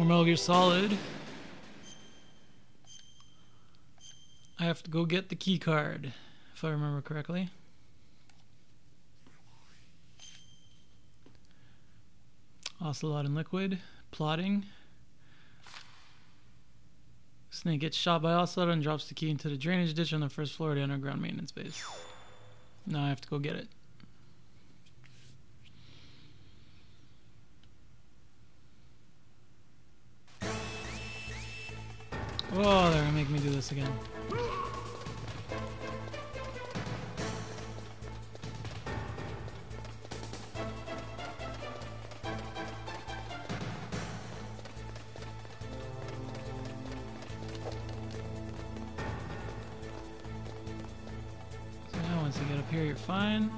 More Metal Gear Solid. I have to go get the key card, if I remember correctly. Ocelot and Liquid. Plotting. Snake gets shot by Ocelot and drops the key into the drainage ditch on the first floor of the underground maintenance base. Now I have to go get it. Oh, they're gonna make me do this again. So now once you get up here, you're fine.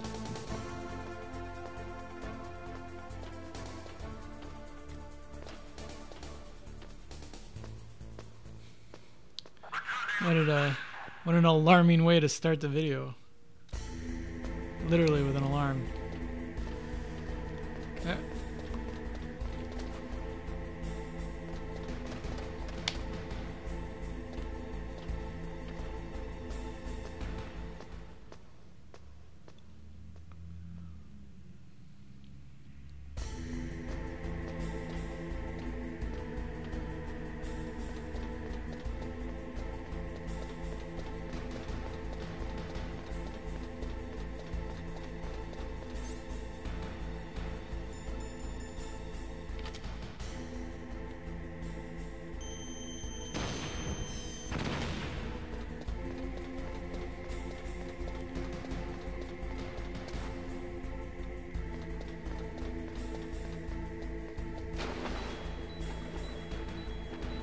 What an alarming way to start the video. Literally with an alarm. Okay.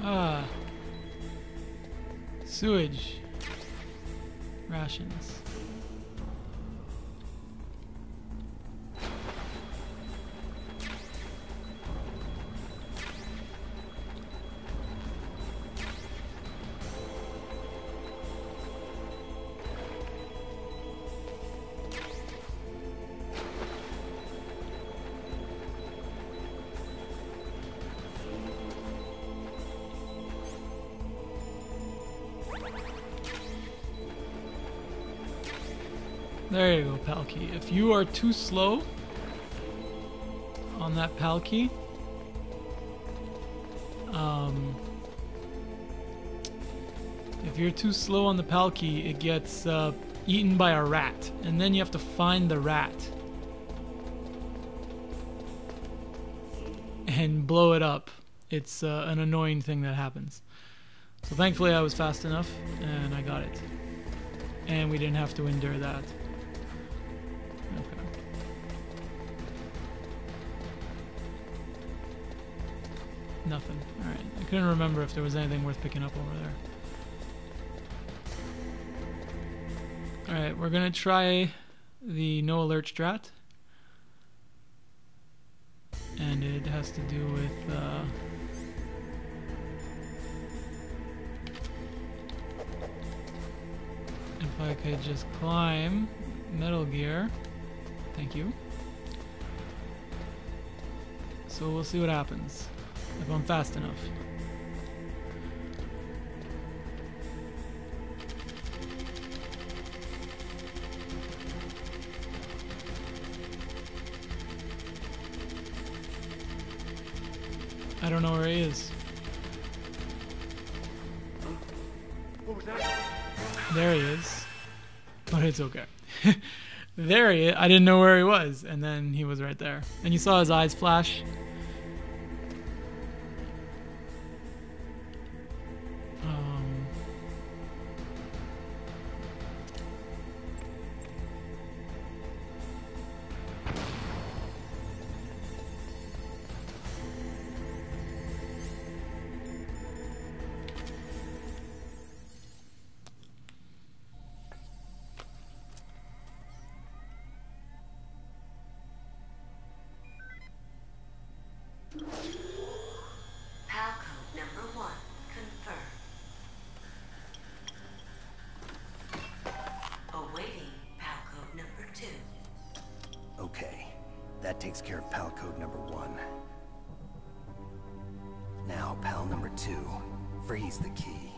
Ah. Sewage. Rations. There you go, PAL key. If you are too slow on that PAL key, if you're too slow on the PAL key, it gets eaten by a rat, and then you have to find the rat and blow it up. It's an annoying thing that happens. So thankfully I was fast enough and I got it. And we didn't have to endure that. Okay. Nothing. Alright. I couldn't remember if there was anything worth picking up over there. Alright, we're gonna try the no alert strat. And it has to do with if I could just climb Metal Gear. Thank you. So we'll see what happens if I'm fast enough. I don't know where he is. What was that? There he is. But it's okay. There he is. I didn't know where he was. And then he was right there. And you saw his eyes flash. PAL code number 1 confirmed. Awaiting PAL code number 2. Okay, that takes care of PAL code number 1. Now, 2. Freeze the key.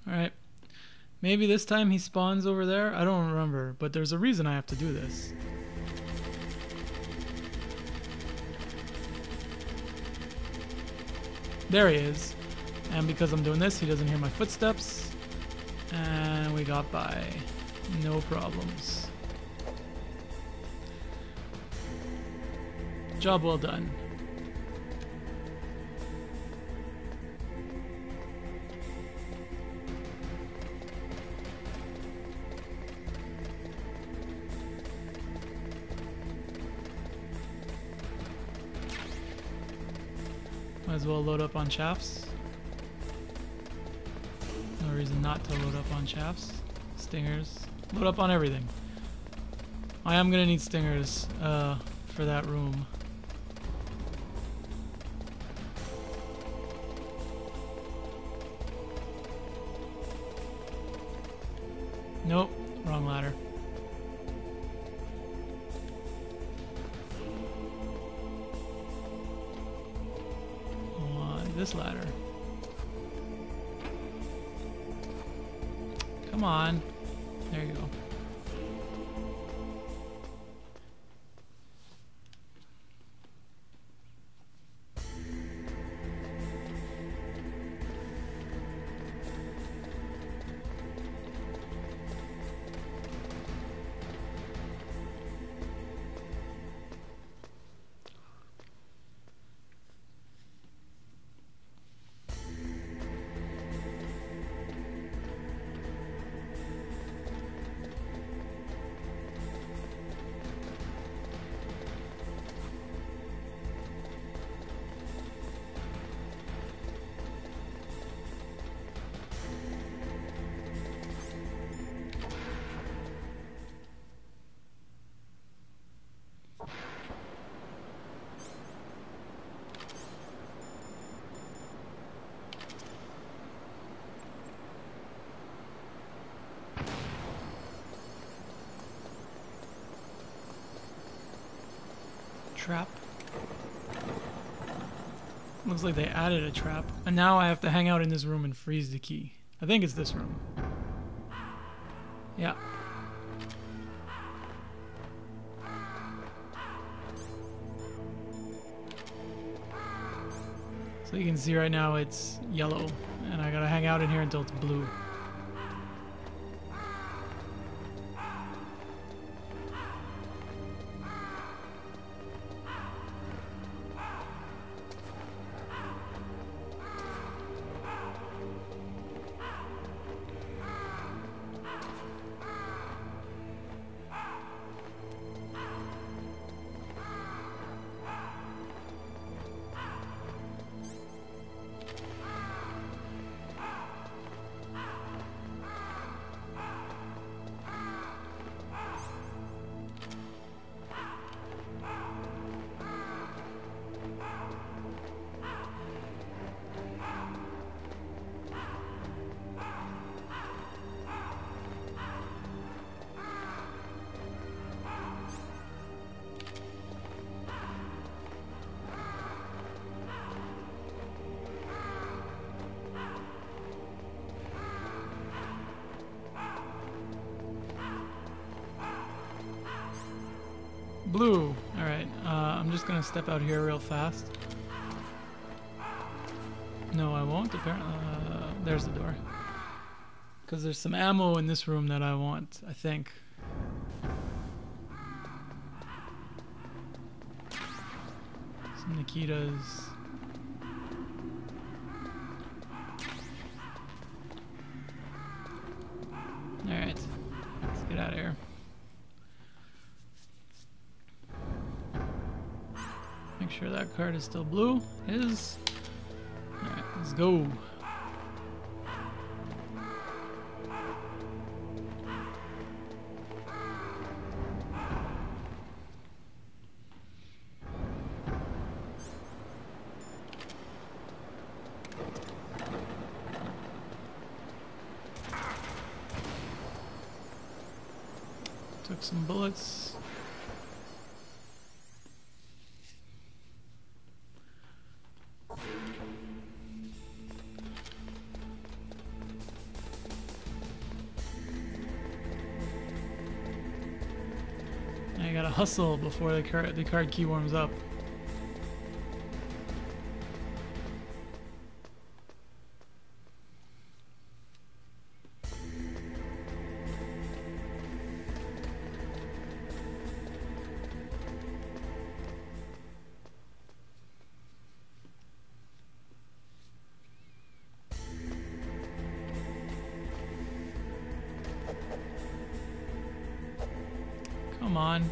Alright. Maybe this time he spawns over there? I don't remember, but there's a reason I have to do this. There he is. And because I'm doing this, he doesn't hear my footsteps. And we got by. No problems. Job well done. Might as well load up on shafts. No reason not to load up on shafts. Stingers. Load up on everything. I am gonna need stingers for that room. Nope, wrong ladder. This ladder. Come on. There you go. Trap. Looks like they added a trap. And now I have to hang out in this room and freeze the key. I think it's this room. Yeah. So you can see right now it's yellow. And I gotta hang out in here until it's blue. Blue. Alright, I'm just gonna step out here real fast. No, I won't, apparently. There's the door. Because there's some ammo in this room that I want, I think. Some Nikitas. Alright, let's get out of here. Make sure that card is still blue. It is. Alright, let's go. some bullets. I gotta hustle before the card key warms up. Come on.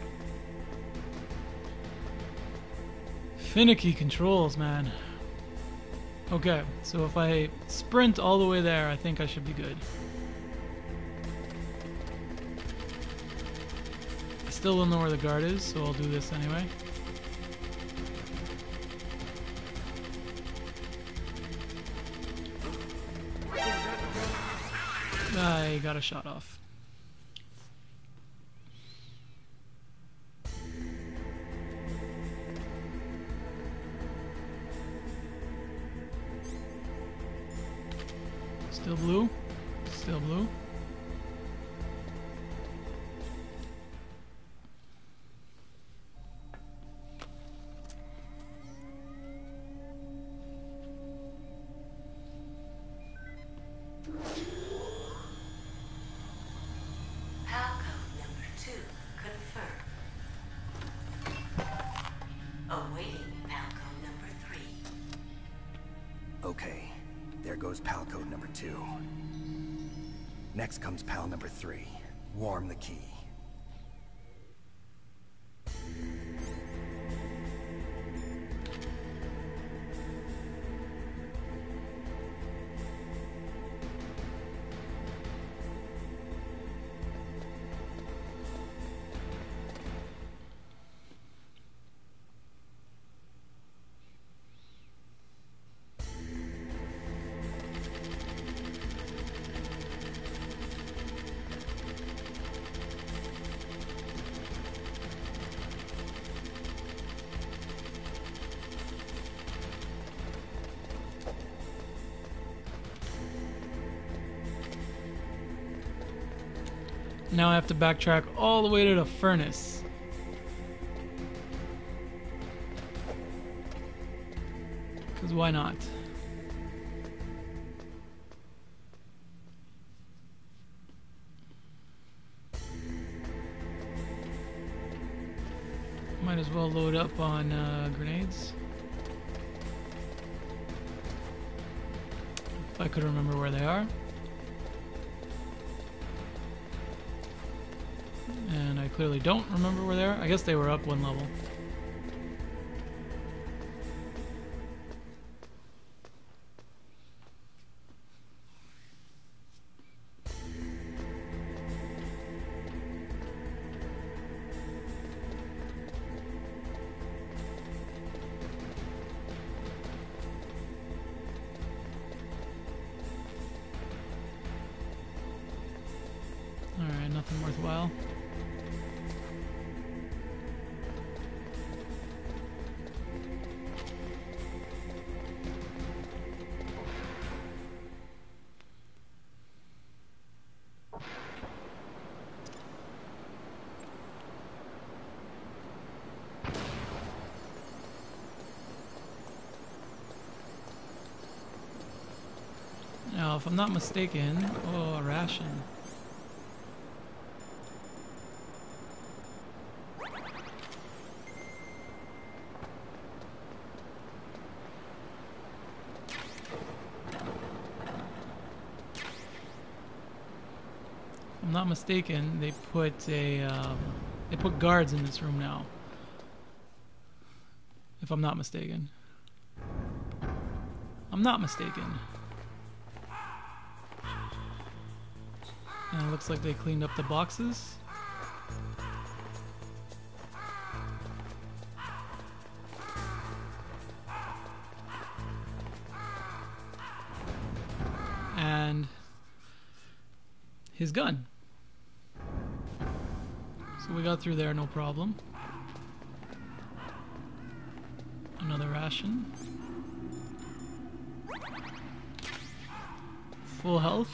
Finicky controls, man. Okay, so if I sprint all the way there, I think I should be good. I still don't know where the guard is, so I'll do this anyway. I got a shot off. Still blue. Still blue. Palcode number 2 confirmed. Awaiting Palcode number 3. Okay, there goes pal code number 2. Next comes pal number 3. Warm the key. Now I have to backtrack all the way to the furnace. Because why not? Might as well load up on grenades. If I could remember where they are. And I clearly don't remember where they are. I guess they were up one level. Alright, nothing worthwhile. Now, if I'm not mistaken, oh, a ration. If I'm not mistaken, they put guards in this room now. If I'm not mistaken. I'm not mistaken. And it looks like they cleaned up the boxes. And his gun. So So we got through there, no problem. Another ration. Full health.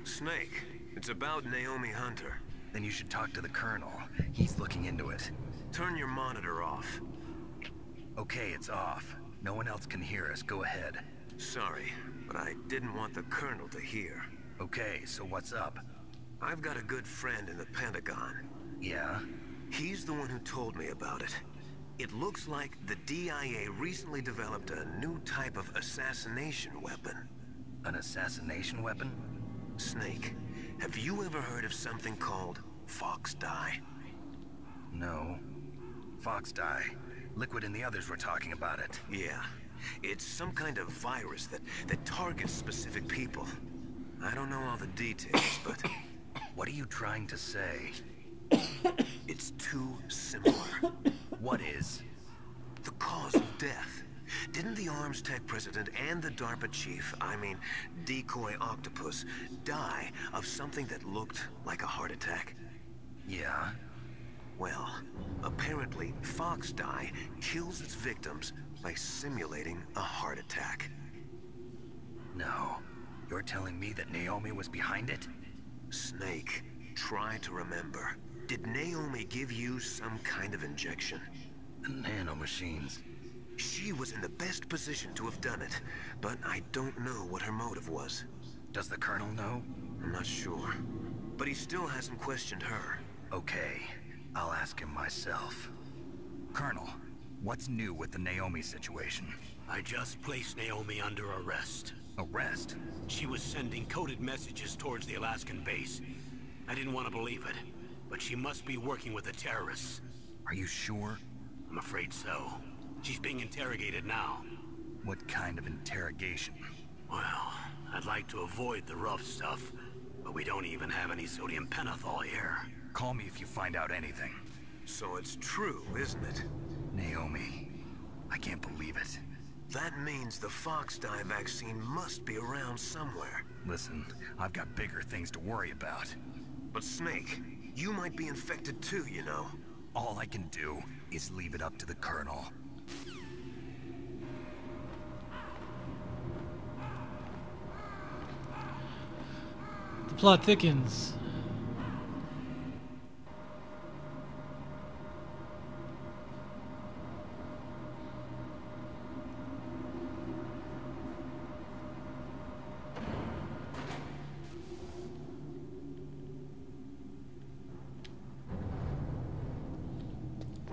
Snake, it's about Naomi Hunter. Then you should talk to the Colonel. He's looking into it. Turn your monitor off. Okay, it's off. No one else can hear us. Go ahead. Sorry, but I didn't want the Colonel to hear. Okay, so what's up? I've got a good friend in the Pentagon. Yeah? He's the one who told me about it. It looks like the DIA recently developed a new type of assassination weapon. An assassination weapon? Snake, have you ever heard of something called Fox Dye? No. Fox dye. Liquid and the others were talking about it. Yeah. It's some kind of virus that targets specific people. I don't know all the details, but... What are you trying to say? It's too similar. What is? The cause of death. Didn't the Arms Tech president and the DARPA chief, I mean, Decoy Octopus, die of something that looked like a heart attack? Yeah? Well, apparently Fox Dye kills its victims by simulating a heart attack. No. You're telling me that Naomi was behind it? Snake, try to remember. Did Naomi give you some kind of injection? The nanomachines. She was in the best position to have done it, but I don't know what her motive was. Does the Colonel know? I'm not sure, but he still hasn't questioned her. Okay, I'll ask him myself. Colonel, what's new with the Naomi situation? I just placed Naomi under arrest. Arrest? She was sending coded messages towards the Alaskan base. I didn't want to believe it, but she must be working with the terrorists. Are you sure? I'm afraid so. She's being interrogated now. What kind of interrogation? Well, I'd like to avoid the rough stuff, but we don't even have any sodium pentothal here. Call me if you find out anything. So it's true, isn't it? Naomi, I can't believe it. That means the Fox Dye vaccine must be around somewhere. Listen, I've got bigger things to worry about. But Snake, you might be infected too, you know. All I can do is leave it up to the Colonel. The plot thickens.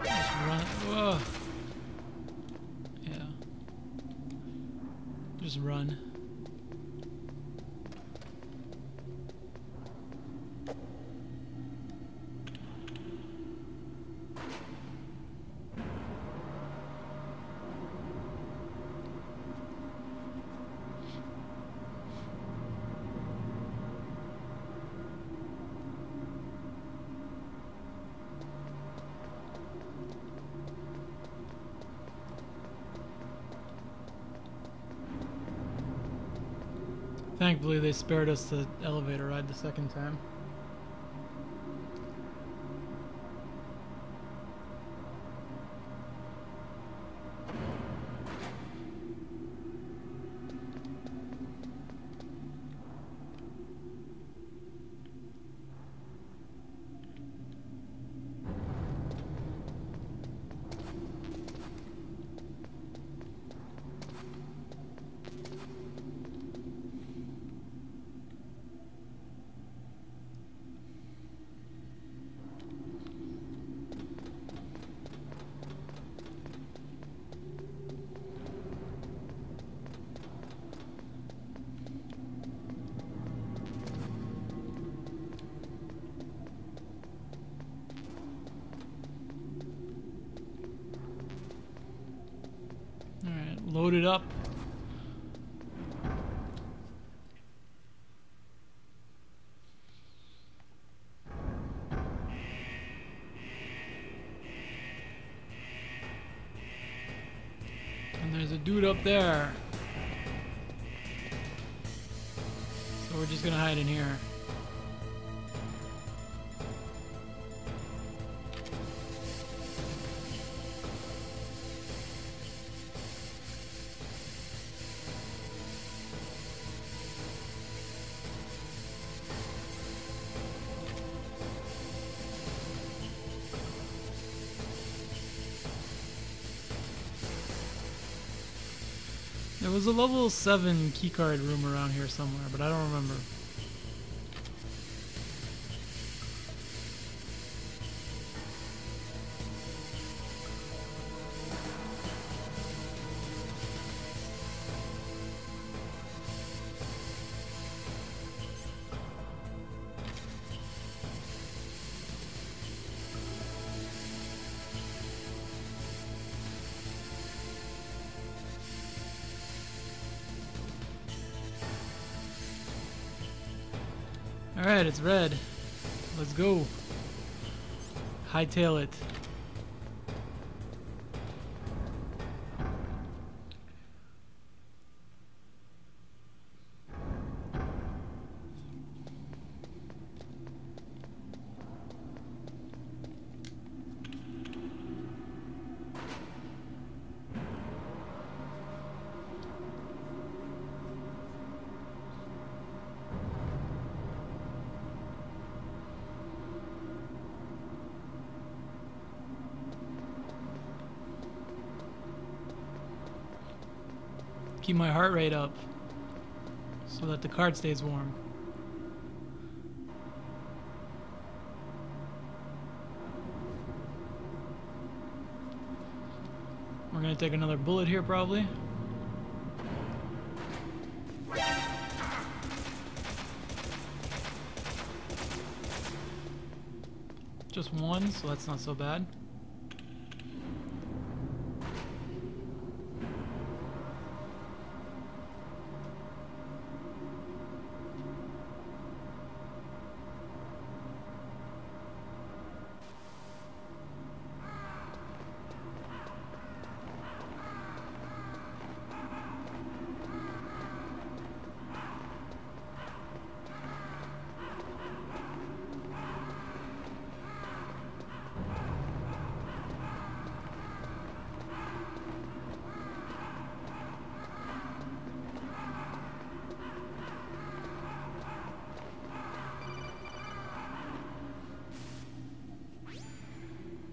Just run. Whoa. Yeah. Just run. Thankfully, they spared us the elevator ride the second time. loaded up. And there's a dude up there. So we're just gonna hide in here. There was a level 7 keycard room around here somewhere, but I don't remember. Alright, it's red. Let's go. Hightail it. Keep my heart rate up so that the card stays warm. We're gonna take another bullet here probably. Just one, so that's not so bad.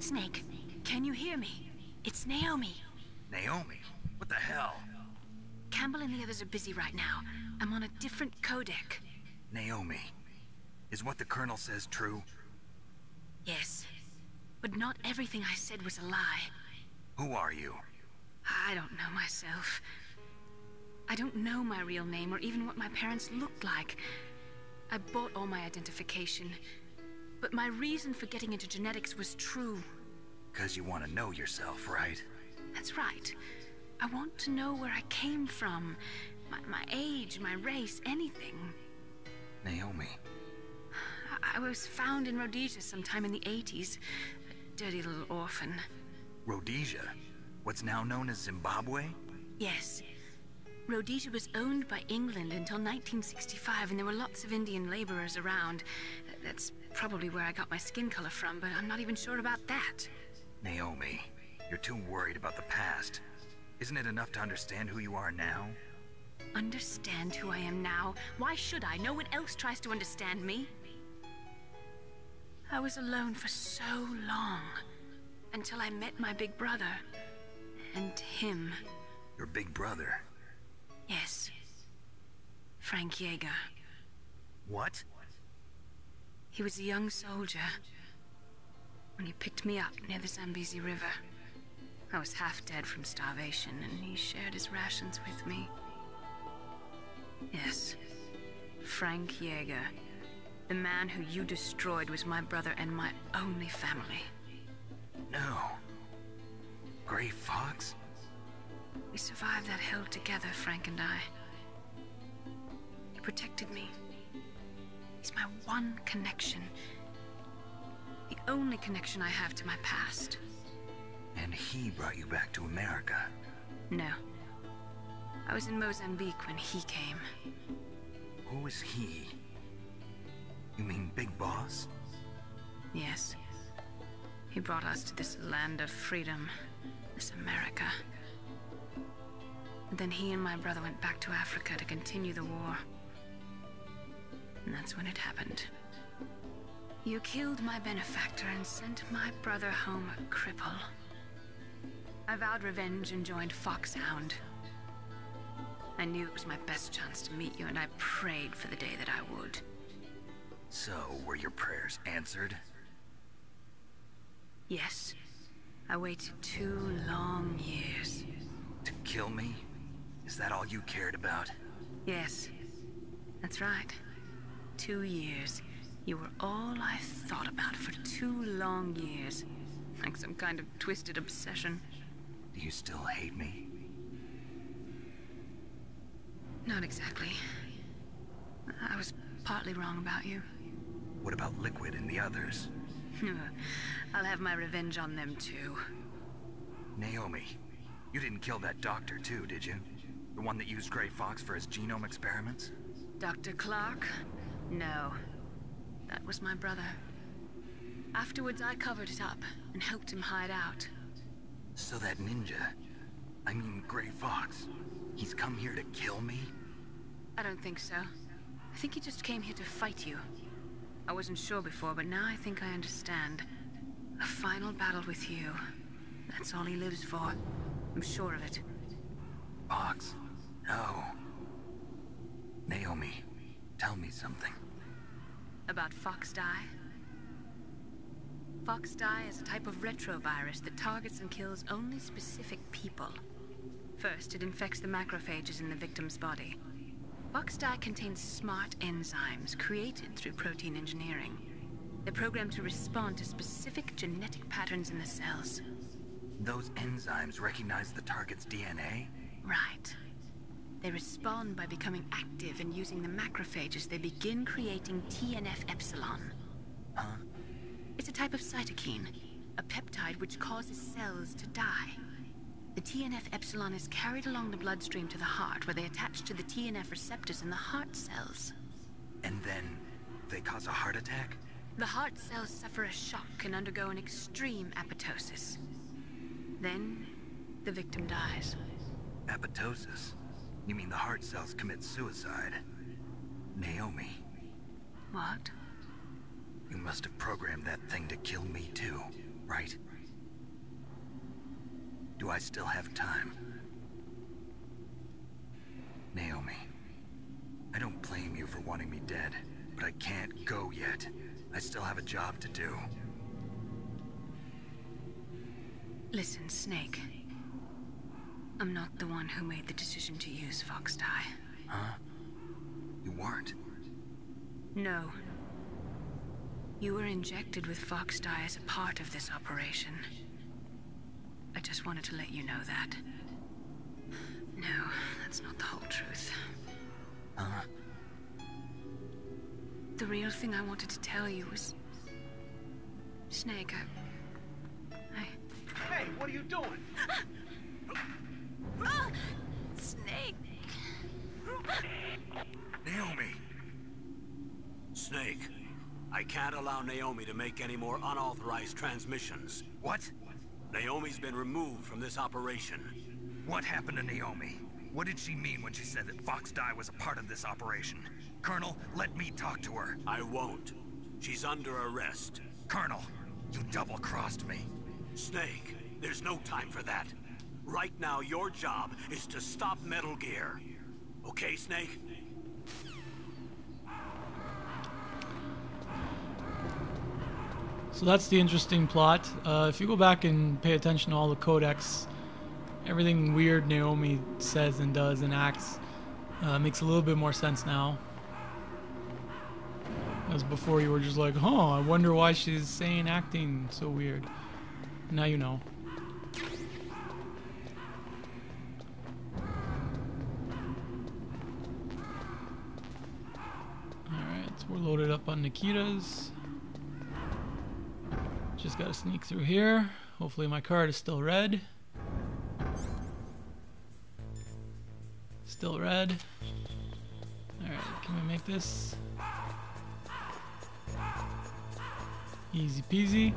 Snake, can you hear me? It's Naomi. Naomi? What the hell? Campbell and the others are busy right now. I'm on a different codec. Naomi, is what the Colonel says true? Yes, but not everything I said was a lie. Who are you? I don't know myself. I don't know my real name or even what my parents looked like. I bought all my identification. But my reason for getting into genetics was true. 'Cause you want to know yourself, right? That's right. I want to know where I came from. My age, my race, anything. Naomi. I was found in Rhodesia sometime in the 80s. A dirty little orphan. Rhodesia? What's now known as Zimbabwe? Yes. Rhodesia was owned by England until 1965, and there were lots of Indian laborers around. That's probably where I got my skin color from, but I'm not even sure about that. Naomi, you're too worried about the past. Isn't it enough to understand who you are now? Understand who I am now? Why should I? No one else tries to understand me. I was alone for so long, until I met my big brother, and him. Your big brother? Yes. Frank Yeager. What? He was a young soldier when he picked me up near the Zambezi River. I was half dead from starvation, and he shared his rations with me. Yes, Frank Yeager. The man who you destroyed was my brother and my only family. No. Gray Fox? We survived that hell together, Frank and I. He protected me. He's my one connection. The only connection I have to my past. And he brought you back to America. No. I was in Mozambique when he came. Who is he? You mean Big Boss? Yes. He brought us to this land of freedom, this America. And then he and my brother went back to Africa to continue the war. And that's when it happened. You killed my benefactor and sent my brother home a cripple. I vowed revenge and joined Foxhound. I knew it was my best chance to meet you, and I prayed for the day that I would. So, were your prayers answered? Yes. I waited 2 long years. To kill me? Is that all you cared about? Yes. That's right. 2 years. You were all I thought about for 2 long years. Like some kind of twisted obsession. Do you still hate me? Not exactly. I was partly wrong about you. What about Liquid and the others? I'll have my revenge on them too. Naomi, you didn't kill that doctor too, did you? The one that used Gray Fox for his genome experiments? Dr. Clark? No. That was my brother. Afterwards, I covered it up and helped him hide out. So that ninja, I mean Gray Fox, he's come here to kill me? I don't think so. I think he just came here to fight you. I wasn't sure before, but now I think I understand. A final battle with you. That's all he lives for. I'm sure of it. Fox? No. Naomi, tell me something. About Fox Die? Fox Die is a type of retrovirus that targets and kills only specific people. First, it infects the macrophages in the victim's body. Fox Die contains smart enzymes created through protein engineering. They're programmed to respond to specific genetic patterns in the cells. Those enzymes recognize the target's DNA? Right. They respond by becoming active and using the macrophages. They begin creating TNF-epsilon. Huh? It's a type of cytokine, a peptide which causes cells to die. The TNF-epsilon is carried along the bloodstream to the heart, where they attach to the TNF receptors in the heart cells. And then they cause a heart attack? The heart cells suffer a shock and undergo an extreme apoptosis. Then, the victim dies. Apoptosis? You mean the heart cells commit suicide? Naomi. What? You must have programmed that thing to kill me too, right? Do I still have time? Naomi, I don't blame you for wanting me dead, but I can't go yet. I still have a job to do. Listen, Snake. I'm not the one who made the decision to use Fox Die. Huh? You weren't? No. You were injected with Fox Die as a part of this operation. I just wanted to let you know that. No, that's not the whole truth. Huh? The real thing I wanted to tell you was... Snake, Hey, what are you doing? Snake! Naomi! Snake, I can't allow Naomi to make any more unauthorized transmissions. What? Naomi's been removed from this operation. What happened to Naomi? What did she mean when she said that Fox Die was a part of this operation? Colonel, let me talk to her. I won't. She's under arrest. Colonel, you double-crossed me. Snake, there's no time for that. Right now, your job is to stop Metal Gear. Okay, Snake? So that's the interesting plot. If you go back and pay attention to all the codex, everything weird Naomi says and does and acts makes a little bit more sense now. As before you were just like, huh, I wonder why she's saying acting so weird. Now you know. So we're loaded up on Nikita's. Just gotta sneak through here. Hopefully my card is still red. Still red. Alright, can we make this? Easy peasy.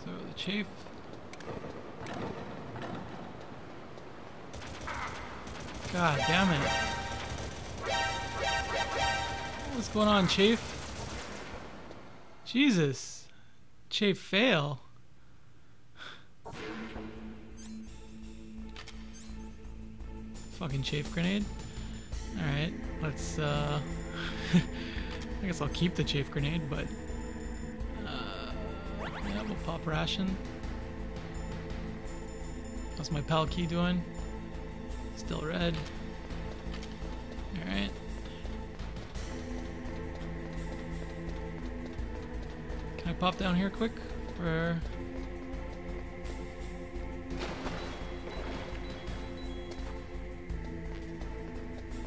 Throw the chafe. God damn it. What's going on, chafe? Jesus. Chafe fail. Fucking chafe grenade. Alright, let's I guess I'll keep the chafe grenade, but yeah, we'll pop ration. How's my pal key doing? Still red. Alright. Can I pop down here quick for...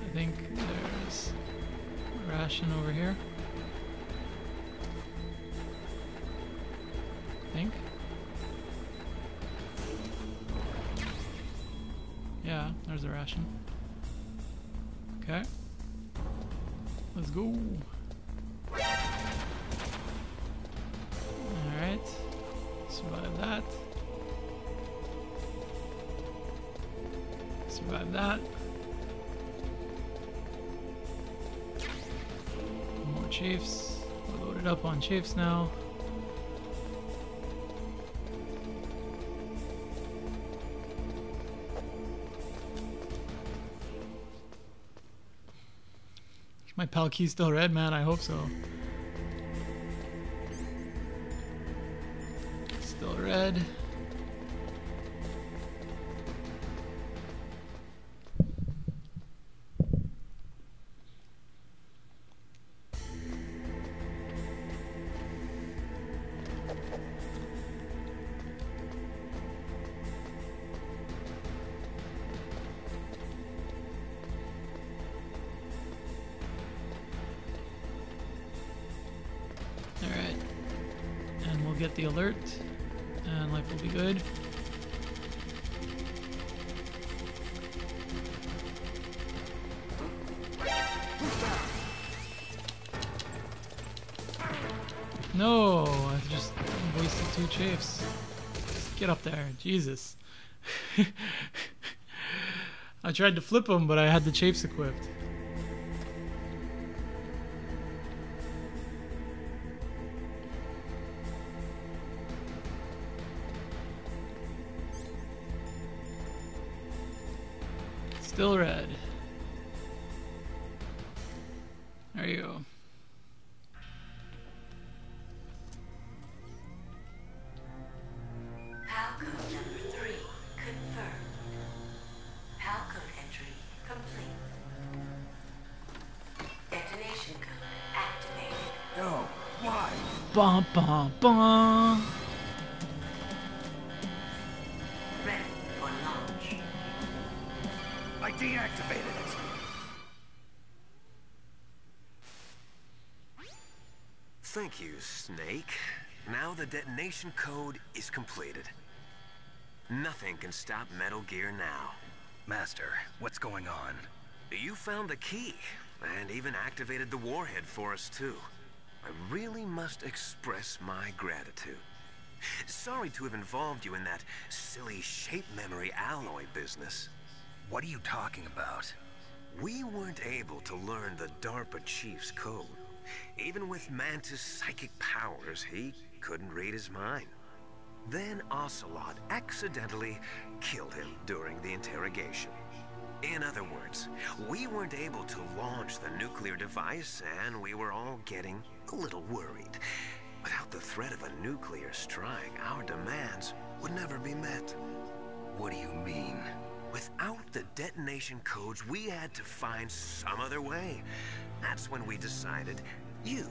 I think there's a ration over here. I think. Yeah, there's a ration. Okay. Let's go. Alright. Survive that. Survive that. More chafes. We're loaded up on chafes now. My pal key's still red, man. I hope so. Still red. Get the alert and life will be good. No, I just wasted 2 chafes. Get up there, Jesus. I tried to flip them, but I had the chafes equipped. Still red. There you go. PAL code number 3 confirmed. PAL code entry complete. Detonation code activated. No, why? Bum bum bum. Ready for launch. I deactivated it. Thank you, Snake. Now the detonation code is completed. Nothing can stop Metal Gear now. Master, what's going on? You found the key, and even activated the warhead for us, too. I really must express my gratitude. Sorry to have involved you in that silly shape memory alloy business. What are you talking about? We weren't able to learn the DARPA chief's code. Even with Mantis' psychic powers, he couldn't read his mind. Then Ocelot accidentally killed him during the interrogation. In other words, we weren't able to launch the nuclear device, and we were all getting a little worried. Without the threat of a nuclear strike, our demands would never be met. What do you mean? Without the detonation codes, we had to find some other way. That's when we decided you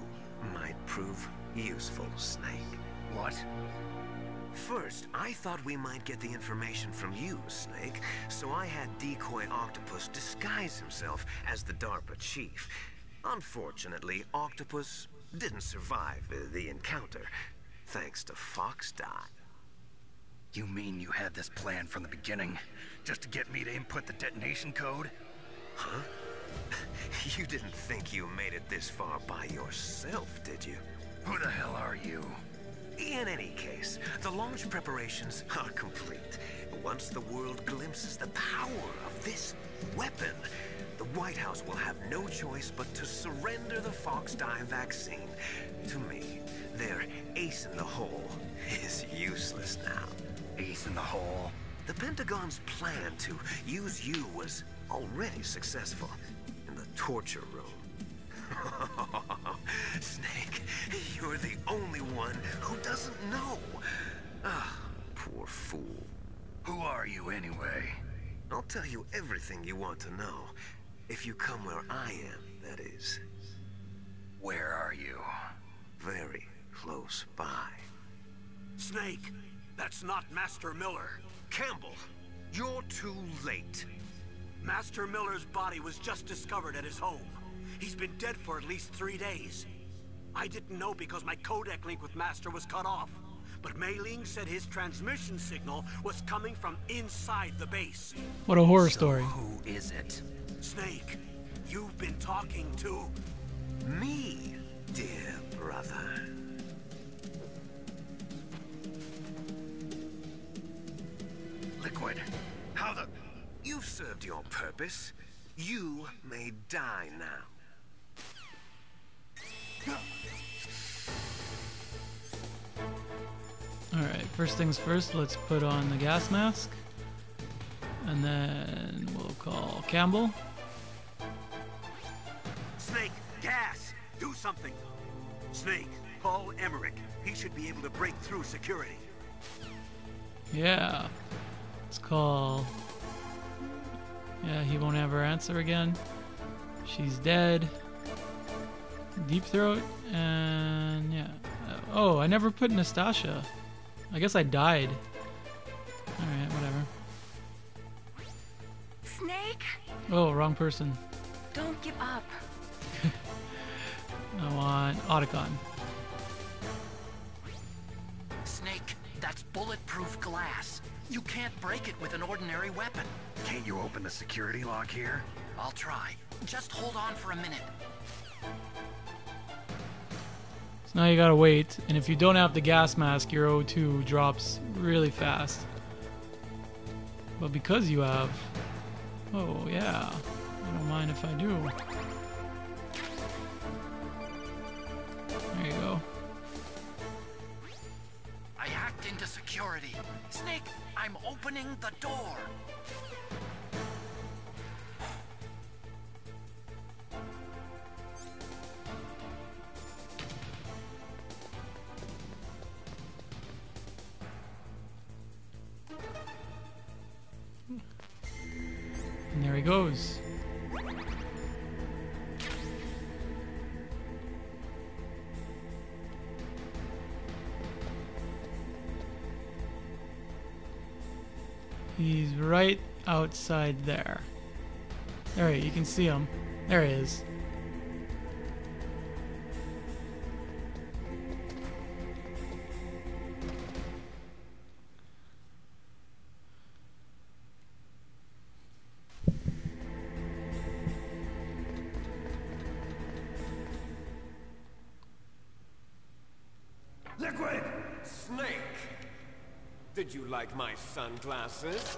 might prove useful, Snake. What? First, I thought we might get the information from you, Snake, so I had Decoy Octopus disguise himself as the DARPA chief. Unfortunately, Octopus didn't survive the encounter, thanks to Fox Die. You mean you had this plan from the beginning, just to get me to input the detonation code? Huh? You didn't think you made it this far by yourself, did you? Who the hell are you? In any case, the launch preparations are complete. Once the world glimpses the power of this weapon, the White House will have no choice but to surrender the Fox Die vaccine to me. Their ace in the hole is useless now. Ace in the hole? The Pentagon's plan to use you was already successful in the torture room. Snake, you're the only one who doesn't know. Ah, poor fool. Who are you anyway? I'll tell you everything you want to know. If you come where I am, that is. Where are you? Very close by. Snake, that's not Master Miller. Campbell, you're too late. Master Miller's body was just discovered at his home. He's been dead for at least 3 days. I didn't know because my codec link with Master was cut off. But Mei Ling said his transmission signal was coming from inside the base. What a horror story. Who is it? Snake, you've been talking to... Me, dear brother. Liquid. How the... You've served your purpose. You may die now. Alright, first things first, let's put on the gas mask. And then we'll call Campbell. Snake, gas! Do something! Snake, call Emmerich. He should be able to break through security. Yeah. Let's call... Yeah, he won't have her answer again. She's dead. Deep Throat, and yeah. Oh, I never put Nastasha. I guess I died. Alright, whatever. Snake, Oh, wrong person. don't give up. I want Otacon. Snake, that's bulletproof glass. You can't break it with an ordinary weapon. Can't you open the security lock here? I'll try. Just hold on for a minute. So now you gotta wait, and if you don't have the gas mask, your O2 drops really fast. But because you have... Oh, yeah. I don't mind if I do. There you go. I hacked into security. Snake, I'm opening the door. And there he goes. He's right outside there. There, you can see him. There he is. Liquid! Snake! Did you like my sunglasses?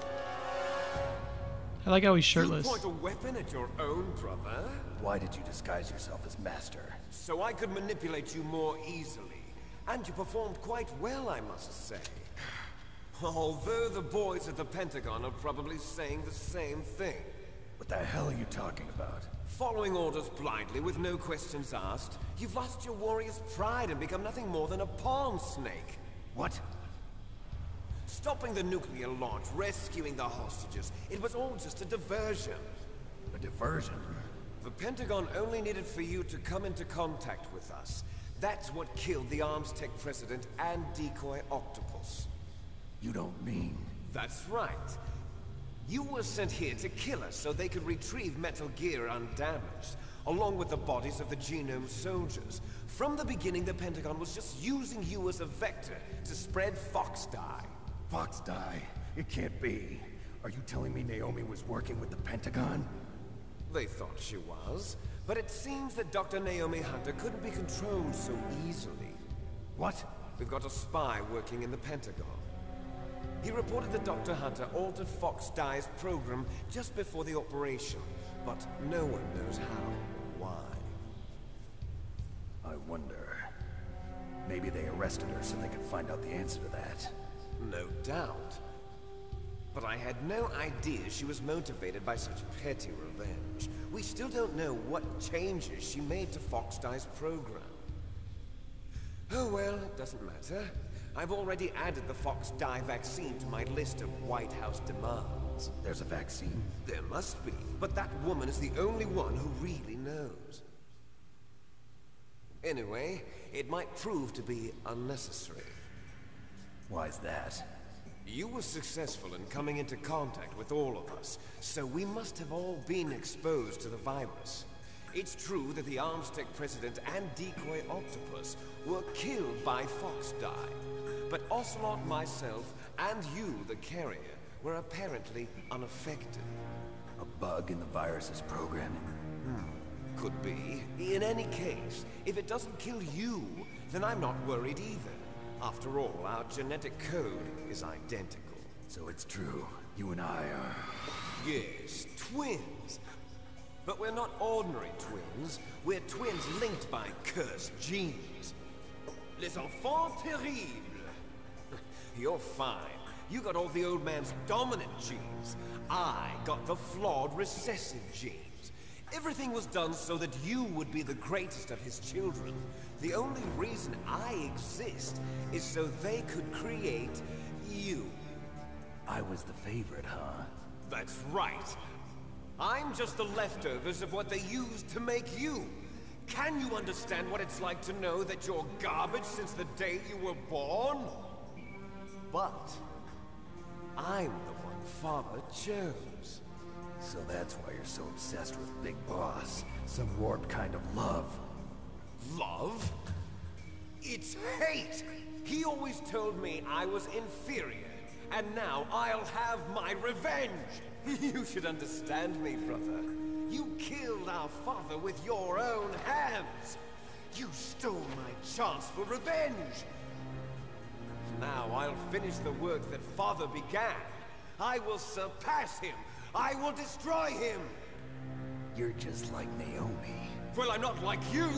I like how he's You shirtless. point a weapon at your own brother? Why did you disguise yourself as Master? So I could manipulate you more easily. And you performed quite well, I must say. Although the boys at the Pentagon are probably saying the same thing. What the hell are you talking about? Following orders blindly with no questions asked, you've lost your warrior's pride and become nothing more than a pawn, Snake. What? Stopping the nuclear launch, rescuing the hostages, it was all just a diversion. A diversion? The Pentagon only needed for you to come into contact with us. That's what killed the Arms Tech president and Decoy Octopus. You don't mean... That's right. You were sent here to kill us so they could retrieve Metal Gear undamaged, along with the bodies of the Genome soldiers. From the beginning, the Pentagon was just using you as a vector to spread Fox dye. Fox dye? It can't be. Are you telling me Naomi was working with the Pentagon? They thought she was, but it seems that Dr. Naomi Hunter couldn't be controlled so easily. What? We've got a spy working in the Pentagon. He reported that Dr. Hunter altered Fox Dye's program just before the operation, but no one knows how or why. I wonder... Maybe they arrested her so they could find out the answer to that. No doubt. But I had no idea she was motivated by such petty revenge. We still don't know what changes she made to Fox Dye's program. Oh well, it doesn't matter. I've already added the Fox Dye vaccine to my list of White House demands. There's a vaccine? There must be, but that woman is the only one who really knows. Anyway, it might prove to be unnecessary. Why's that? You were successful in coming into contact with all of us, so we must have all been exposed to the virus. It's true that the Armstech President and Decoy Octopus were killed by Fox Dye, but Ocelot, myself, and you, the carrier, were apparently unaffected. A bug in the virus's programming? Could be. In any case, if it doesn't kill you, then I'm not worried either. After all, our genetic code is identical. So it's true. You and I are... Yes, twins. But we're not ordinary twins. We're twins linked by cursed genes. Les enfants terribles. You're fine. You got all the old man's dominant genes. I got the flawed recessive genes. Everything was done so that you would be the greatest of his children. The only reason I exist is so they could create you. I was the favorite, huh? That's right. I'm just the leftovers of what they used to make you. Can you understand what it's like to know that you're garbage since the day you were born? But I'm the one Father chose. So that's why you're so obsessed with Big Boss. Some warped kind of love. Love? It's hate! He always told me I was inferior, and now I'll have my revenge! You should understand me, brother. You killed our father with your own hands! You stole my chance for revenge! Now I'll finish the work that Father began. I will surpass him! I will destroy him! You're just like Naomi. Well, I'm not like you!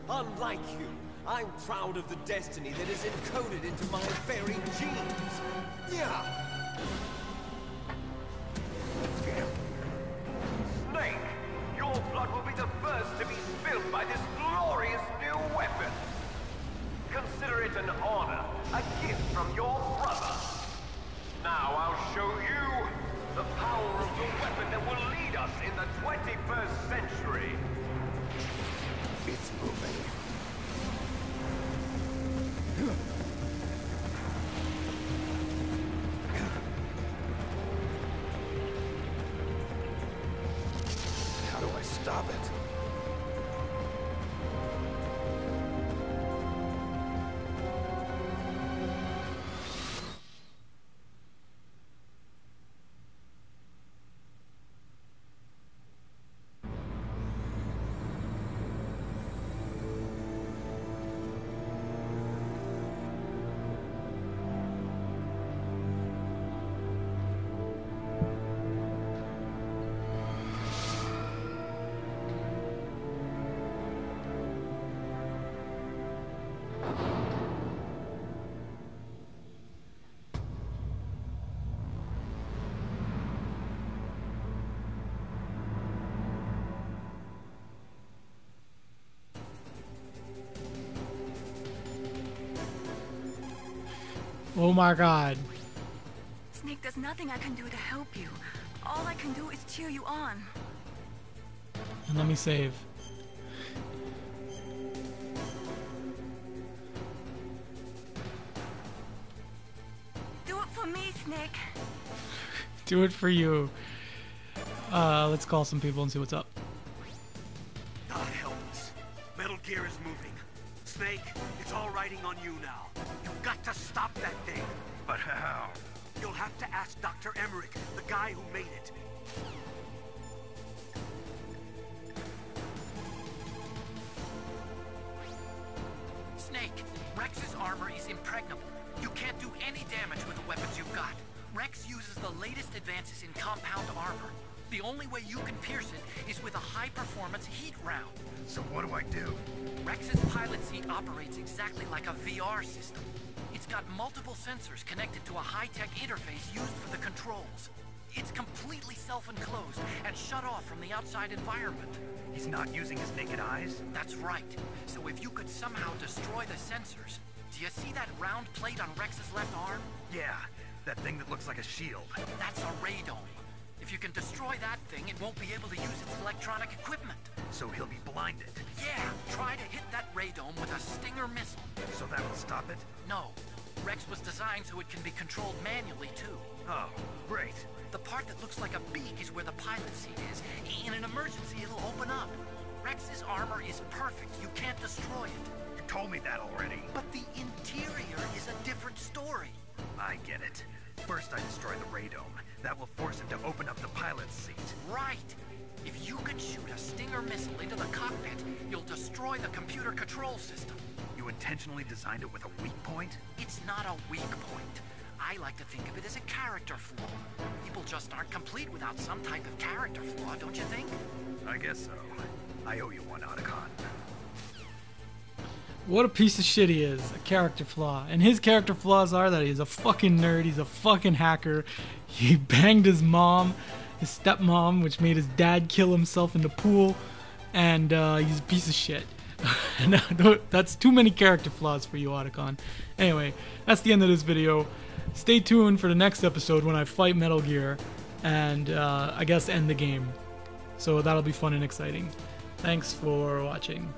Unlike you, I'm proud of the destiny that is encoded into my very genes! Yeah! Snake! Your blood will be the first to be spilled by this glorious new weapon! Consider it an honor, a gift from your brother! Now I'll show you the power of the weapon that will lead us in the 21st century! It's moving. How do I stop it? Oh my god. Snake, there's nothing I can do to help you. All I can do is cheer you on. And let me save. Do it for me! Snake. Do it for you. Let's call some people and see what's up. God help us. Metal Gear is moving. Snake, it's all riding on you now. You've got to stop that thing. But how? You'll have to ask Dr. Emmerich, the guy who made it. Snake, Rex's armor is impregnable. You can't do any damage with the weapons you've got. Rex uses the latest advances in compound armor. The only way you can pierce it is with a high-performance heat round. So what do I do? Rex's pilot seat operates exactly like a VR system. It's got multiple sensors connected to a high-tech interface used for the controls. It's completely self-enclosed and shut off from the outside environment. He's not using his naked eyes? That's right. So if you could somehow destroy the sensors... Do you see that round plate on Rex's left arm? Yeah, that thing that looks like a shield. That's a radome. If you can destroy that thing, it won't be able to use its electronic equipment. So he'll be blinded. Yeah, try to hit that radome with a Stinger missile. So that will stop it? No. Rex was designed so it can be controlled manually, too. Oh, great. The part that looks like a beak is where the pilot seat is. In an emergency, it'll open up. Rex's armor is perfect. You can't destroy it. You told me that already. But the interior is a different story. I get it. First I destroy the radome. That will force him to open up the pilot's seat. Right. If you can shoot a Stinger missile into the cockpit, you'll destroy the computer control system. You intentionally designed it with a weak point? It's not a weak point. I like to think of it as a character flaw. People just aren't complete without some type of character flaw, don't you think? I guess so. I owe you one, Otacon. What a piece of shit he is. A character flaw. And his character flaws are that he's a fucking nerd, he's a fucking hacker, he banged his mom, his stepmom, which made his dad kill himself in the pool, and he's a piece of shit. That's too many character flaws for you, Otacon. Anyway, that's the end of this video. Stay tuned for the next episode when I fight Metal Gear and I guess end the game. So that'll be fun and exciting. Thanks for watching.